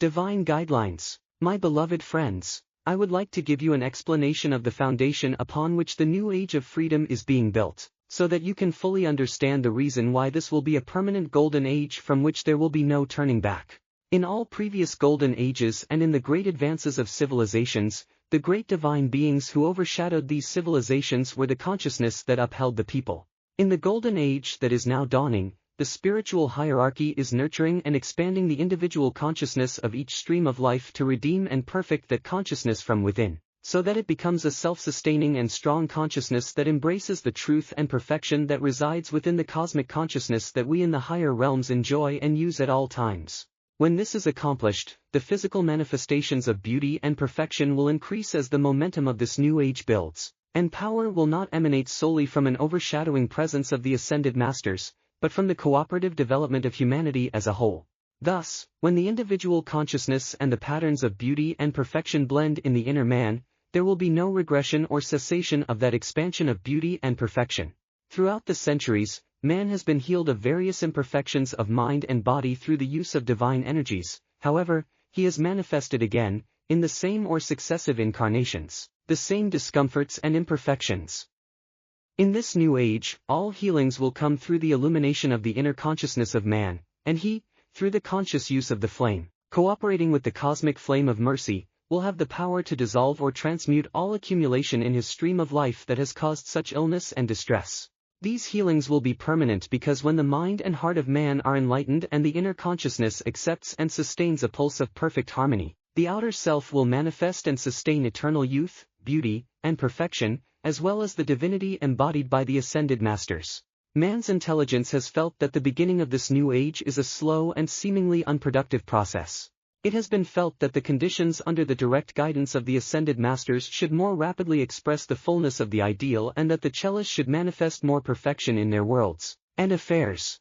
Divine Guidelines. My beloved friends, I would like to give you an explanation of the foundation upon which the new age of freedom is being built, so that you can fully understand the reason why this will be a permanent golden age from which there will be no turning back. In all previous golden ages and in the great advances of civilizations, the great divine beings who overshadowed these civilizations were the consciousness that upheld the people. In the golden age that is now dawning, the spiritual hierarchy is nurturing and expanding the individual consciousness of each stream of life to redeem and perfect that consciousness from within, so that it becomes a self-sustaining and strong consciousness that embraces the truth and perfection that resides within the cosmic consciousness that we in the higher realms enjoy and use at all times. When this is accomplished, the physical manifestations of beauty and perfection will increase as the momentum of this new age builds, and power will not emanate solely from an overshadowing presence of the ascended masters, but from the cooperative development of humanity as a whole. Thus, when the individual consciousness and the patterns of beauty and perfection blend in the inner man, there will be no regression or cessation of that expansion of beauty and perfection. Throughout the centuries, man has been healed of various imperfections of mind and body through the use of divine energies. However, he has manifested again, in the same or successive incarnations, the same discomforts and imperfections. In this new age, all healings will come through the illumination of the inner consciousness of man, and he, through the conscious use of the flame, cooperating with the cosmic flame of mercy, will have the power to dissolve or transmute all accumulation in his stream of life that has caused such illness and distress. These healings will be permanent because when the mind and heart of man are enlightened and the inner consciousness accepts and sustains a pulse of perfect harmony, the outer self will manifest and sustain eternal youth, beauty, and perfection, as well as the divinity embodied by the ascended masters. Man's intelligence has felt that the beginning of this new age is a slow and seemingly unproductive process. It has been felt that the conditions under the direct guidance of the ascended masters should more rapidly express the fullness of the ideal and that the cellists should manifest more perfection in their worlds and affairs.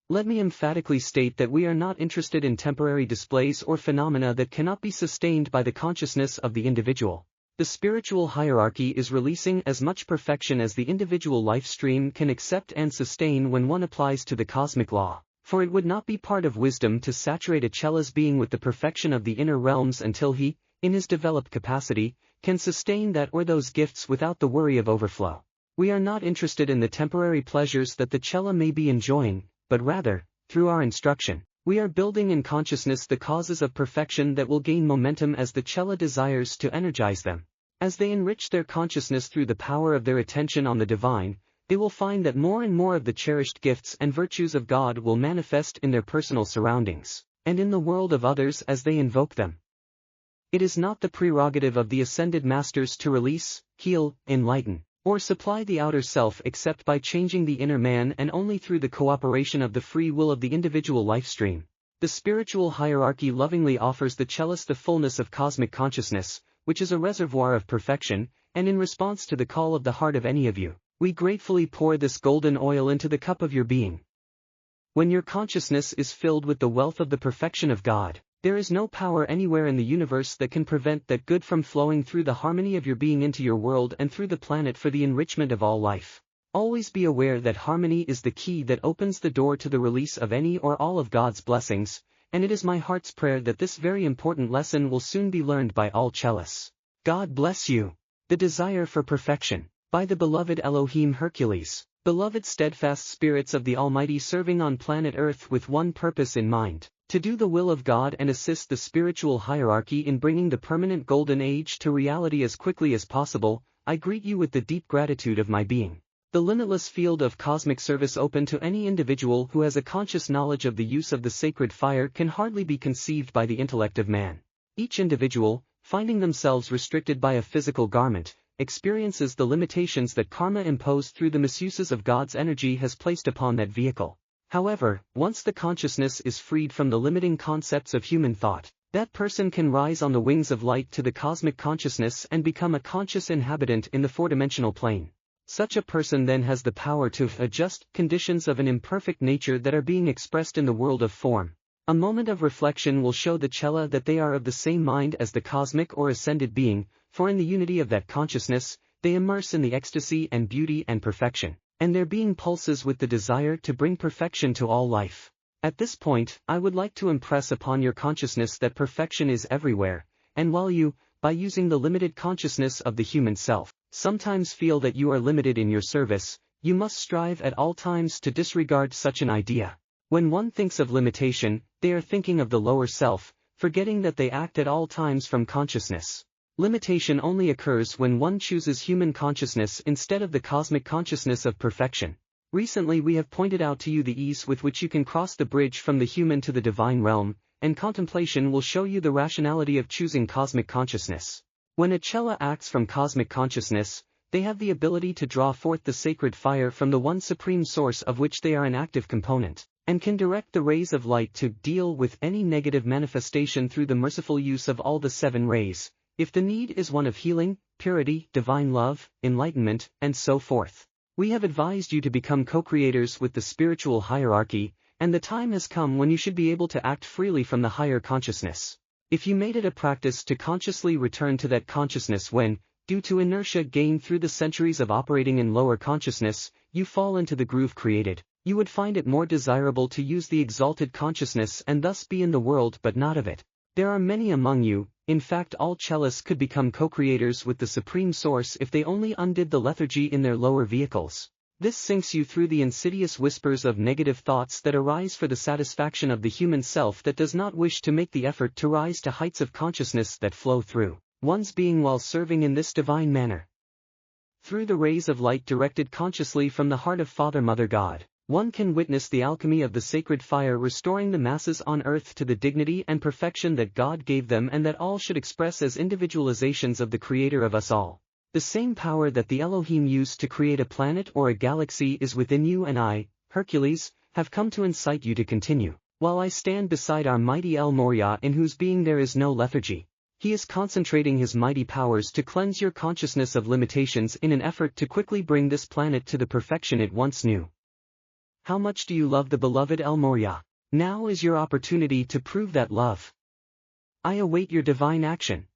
Let me emphatically state that we are not interested in temporary displays or phenomena that cannot be sustained by the consciousness of the individual. The spiritual hierarchy is releasing as much perfection as the individual life stream can accept and sustain when one applies to the cosmic law, for it would not be part of wisdom to saturate a cellist being with the perfection of the inner realms until he, in his developed capacity, can sustain that or those gifts without the worry of overflow. We are not interested in the temporary pleasures that the cella may be enjoying, but rather, through our instruction, we are building in consciousness the causes of perfection that will gain momentum as the cella desires to energize them. As they enrich their consciousness through the power of their attention on the divine, they will find that more and more of the cherished gifts and virtues of God will manifest in their personal surroundings, and in the world of others as they invoke them. It is not the prerogative of the ascended masters to release, heal, enlighten, or supply the outer self except by changing the inner man and only through the cooperation of the free will of the individual life stream. The spiritual hierarchy lovingly offers the cellist the fullness of cosmic consciousness, which is a reservoir of perfection, and in response to the call of the heart of any of you, we gratefully pour this golden oil into the cup of your being. When your consciousness is filled with the wealth of the perfection of God, there is no power anywhere in the universe that can prevent that good from flowing through the harmony of your being into your world and through the planet for the enrichment of all life. Always be aware that harmony is the key that opens the door to the release of any or all of God's blessings, and it is my heart's prayer that this very important lesson will soon be learned by all cellists. God bless you. The Desire for Perfection, by the beloved Elohim Hercules. Beloved steadfast spirits of the Almighty serving on planet Earth with one purpose in mind, to do the will of God and assist the spiritual hierarchy in bringing the permanent golden age to reality as quickly as possible, I greet you with the deep gratitude of my being. The limitless field of cosmic service open to any individual who has a conscious knowledge of the use of the sacred fire can hardly be conceived by the intellect of man. Each individual, finding themselves restricted by a physical garment, experiences the limitations that karma imposed through the misuses of God's energy has placed upon that vehicle. However, once the consciousness is freed from the limiting concepts of human thought, that person can rise on the wings of light to the cosmic consciousness and become a conscious inhabitant in the four-dimensional plane. Such a person then has the power to adjust conditions of an imperfect nature that are being expressed in the world of form. A moment of reflection will show the cella that they are of the same mind as the cosmic or ascended being, for in the unity of that consciousness, they immerse in the ecstasy and beauty and perfection, and their being pulses with the desire to bring perfection to all life. At this point, I would like to impress upon your consciousness that perfection is everywhere, and while you, by using the limited consciousness of the human self, sometimes feel that you are limited in your service, you must strive at all times to disregard such an idea. When one thinks of limitation, they are thinking of the lower self, forgetting that they act at all times from consciousness. Limitation only occurs when one chooses human consciousness instead of the cosmic consciousness of perfection. Recently we have pointed out to you the ease with which you can cross the bridge from the human to the divine realm, and contemplation will show you the rationality of choosing cosmic consciousness. When a chela acts from cosmic consciousness, they have the ability to draw forth the sacred fire from the one supreme source of which they are an active component, and can direct the rays of light to deal with any negative manifestation through the merciful use of all the 7 rays, if the need is one of healing, purity, divine love, enlightenment, and so forth. We have advised you to become co-creators with the spiritual hierarchy, and the time has come when you should be able to act freely from the higher consciousness. If you made it a practice to consciously return to that consciousness when, due to inertia gained through the centuries of operating in lower consciousness, you fall into the groove created, you would find it more desirable to use the exalted consciousness and thus be in the world but not of it. There are many among you, in fact all chelists could become co-creators with the Supreme Source if they only undid the lethargy in their lower vehicles. This sinks you through the insidious whispers of negative thoughts that arise for the satisfaction of the human self that does not wish to make the effort to rise to heights of consciousness that flow through one's being while serving in this divine manner. Through the rays of light directed consciously from the heart of Father Mother God, one can witness the alchemy of the sacred fire restoring the masses on earth to the dignity and perfection that God gave them and that all should express as individualizations of the Creator of us all. The same power that the Elohim used to create a planet or a galaxy is within you, and I, Hercules, have come to incite you to continue. While I stand beside our mighty El Moria in whose being there is no lethargy, he is concentrating his mighty powers to cleanse your consciousness of limitations in an effort to quickly bring this planet to the perfection it once knew. How much do you love the beloved El Moria? Now is your opportunity to prove that love. I await your divine action.